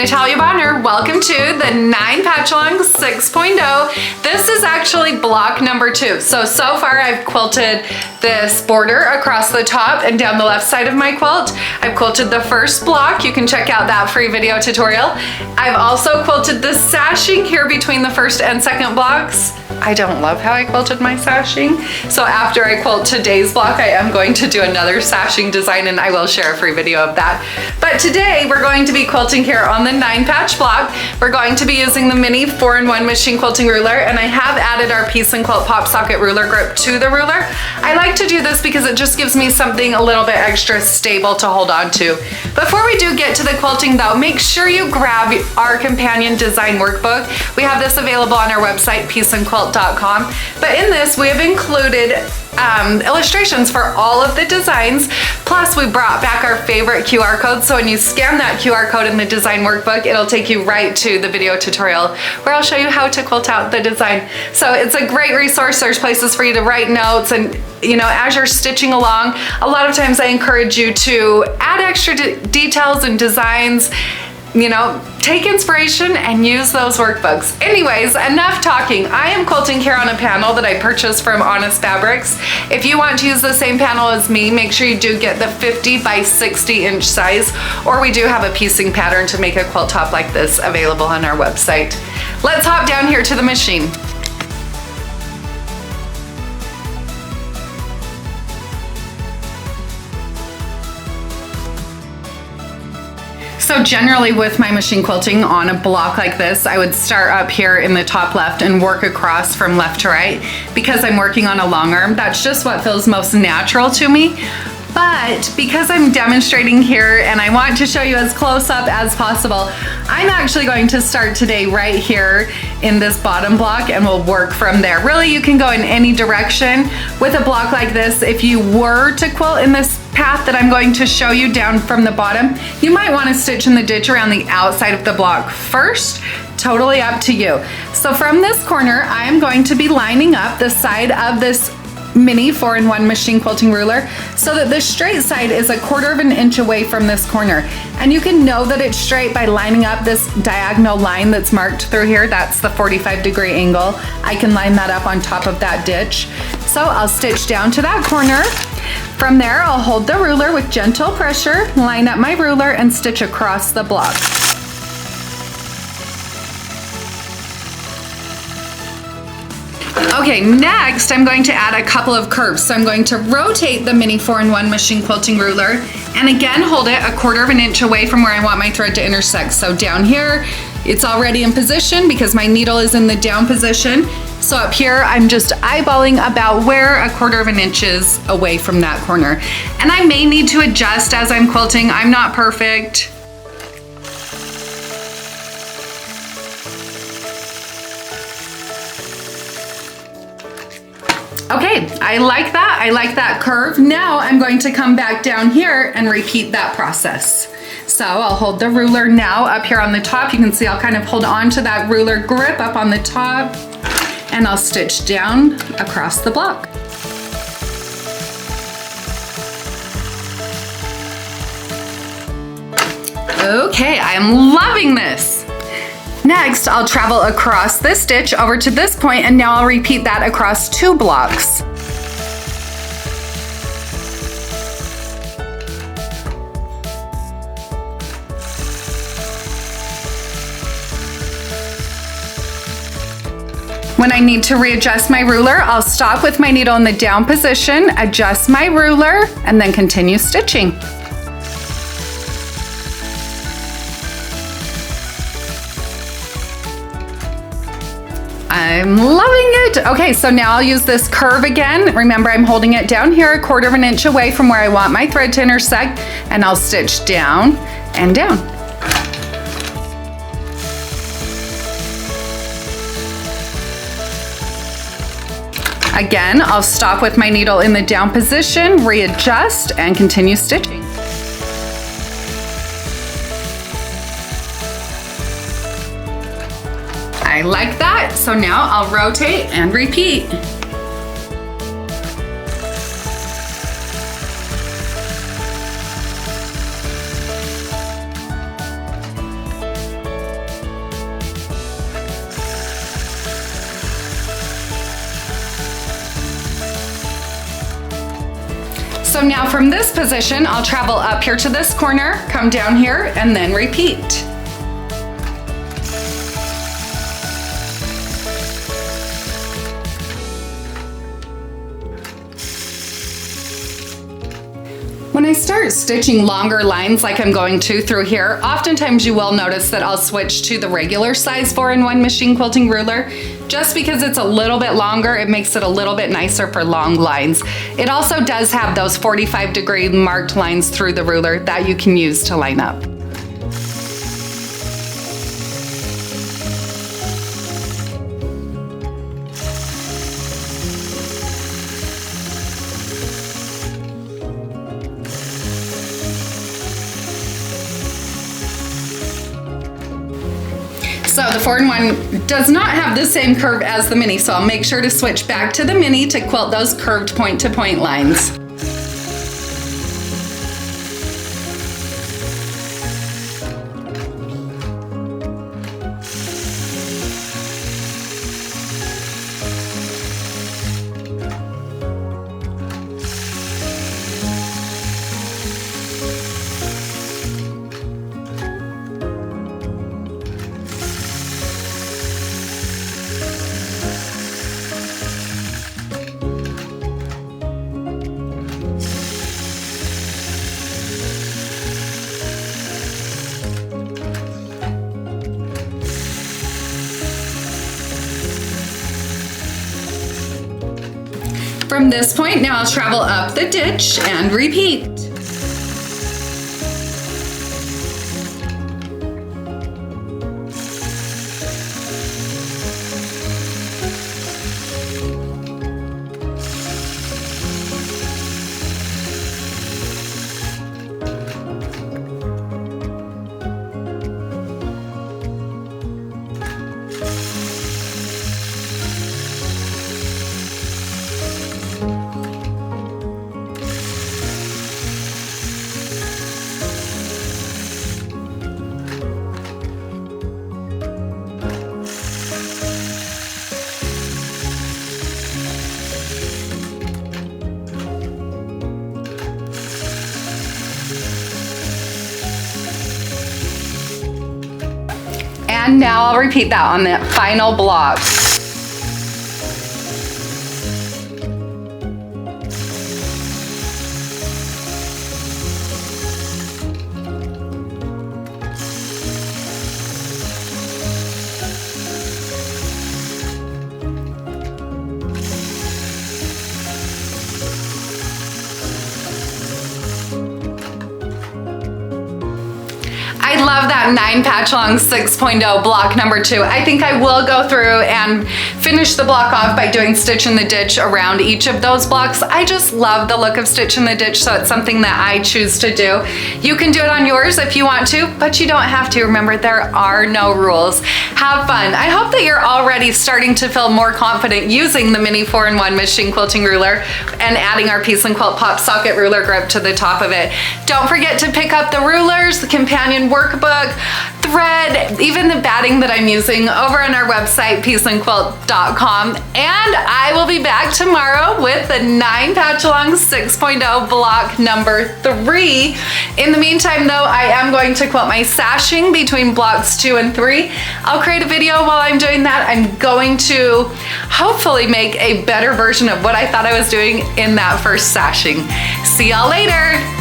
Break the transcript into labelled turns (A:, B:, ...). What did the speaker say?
A: Natalia Bonner. Welcome to the Patchalong 6.0. This is actually block number 2. So far I've quilted this border across the top and down the left side of my quilt. I've quilted the first block. You can check out that free video tutorial. I've also quilted the sashing here between the first and second blocks. I don't love how I quilted my sashing. So after I quilt today's block, I am going to do another sashing design and I will share a free video of that. But today we're going to be quilting here on the 9-patch block. We're going to be using the mini 4-in-1 machine quilting ruler, and I have added our piece and quilt pop socket ruler grip to the ruler. I like to do this because it just gives me something a little bit extra stable to hold on to. Before we do get to the quilting though, make sure you grab our companion design workbook. We have this available on our website, pieceandquilt.com. But in this, we have included illustrations for all of the designs. Plus, we brought back our favorite QR code. So when you scan that QR code in the design workbook, it'll take you right to the video tutorial where I'll show you how to quilt out the design. So it's a great resource. There's places for you to write notes, and you know, as you're stitching along, a lot of times I encourage you to add extra details and designs. You know, take inspiration and use those workbooks. Anyways, enough talking. I am quilting here on a panel that I purchased from Honest Fabrics. If you want to use the same panel as me, make sure you do get the 50 by 60 inch size, or we do have a piecing pattern to make a quilt top like this available on our website. Let's hop down here to the machine. So generally with my machine quilting on a block like this, I would start up here in the top left and work across from left to right. Because I'm working on a long arm, that's just what feels most natural to me. But because I'm demonstrating here and I want to show you as close up as possible, I'm actually going to start today right here in this bottom block and we'll work from there. Really, you can go in any direction with a block like this. If you were to quilt in this path that I'm going to show you down from the bottom, you might want to stitch in the ditch around the outside of the block first. Totally up to you. So from this corner, I am going to be lining up the side of this mini 4-in-1 machine quilting ruler so that the straight side is 1/4 of an inch away from this corner. And you can know that it's straight by lining up this diagonal line that's marked through here. That's the 45-degree angle. I can line that up on top of that ditch. So I'll stitch down to that corner. From there, I'll hold the ruler with gentle pressure, line up my ruler, and stitch across the block. Okay, next I'm going to add a couple of curves. So I'm going to rotate the mini 4-in-1 machine quilting ruler and again hold it 1/4 of an inch away from where I want my thread to intersect. So down here, it's already in position because my needle is in the down position. So up here, I'm just eyeballing about where 1/4 of an inch is away from that corner. And I may need to adjust as I'm quilting. I'm not perfect. Okay, I like that. I like that curve. Now I'm going to come back down here and repeat that process. So I'll hold the ruler now up here on the top. You can see I'll kind of hold on to that ruler grip up on the top and I'll stitch down across the block. Okay, I'm loving this. Next, I'll travel across this stitch over to this point, and now I'll repeat that across 2 blocks. When I need to readjust my ruler, I'll stop with my needle in the down position, adjust my ruler, and then continue stitching. I'm loving it. Okay, so now I'll use this curve again. Remember, I'm holding it down here 1/4 of an inch away from where I want my thread to intersect, and I'll stitch down and down. Again, I'll stop with my needle in the down position, readjust, and continue stitching. I like that, so now I'll rotate and repeat. So now from this position, I'll travel up here to this corner, come down here, and then repeat. When I start stitching longer lines like I'm going to through here, oftentimes you will notice that I'll switch to the regular size 4-in-1 machine quilting ruler. Just because it's a little bit longer, it makes it a little bit nicer for long lines. It also does have those 45-degree marked lines through the ruler that you can use to line up. So the 4-in-1 does not have the same curve as the mini, so I'll make sure to switch back to the mini to quilt those curved point-to-point lines. From this point, now I'll travel up the ditch and repeat. And now I'll repeat that on the final block. I love that 9 Patchalong 6.0 block number 2. I think I will go through and finish the block off by doing stitch in the ditch around each of those blocks. I just love the look of stitch in the ditch, so it's something that I choose to do. You can do it on yours if you want to, but you don't have to. Remember, there are no rules. Have fun. I hope that you're already starting to feel more confident using the mini 4-in-1 machine quilting ruler and adding our Piece and Quilt Pop socket ruler grip to the top of it. Don't forget to pick up the rulers, the companion workbook, thread, even the batting that I'm using over on our website, pieceandquilt.com. And I will be back tomorrow with the 9 Patchalong 6.0 block number 3. In the meantime though, I am going to quilt my sashing between blocks 2 and 3. I'll create a video while I'm doing that. I'm going to hopefully make a better version of what I thought I was doing in that first sashing. See y'all later.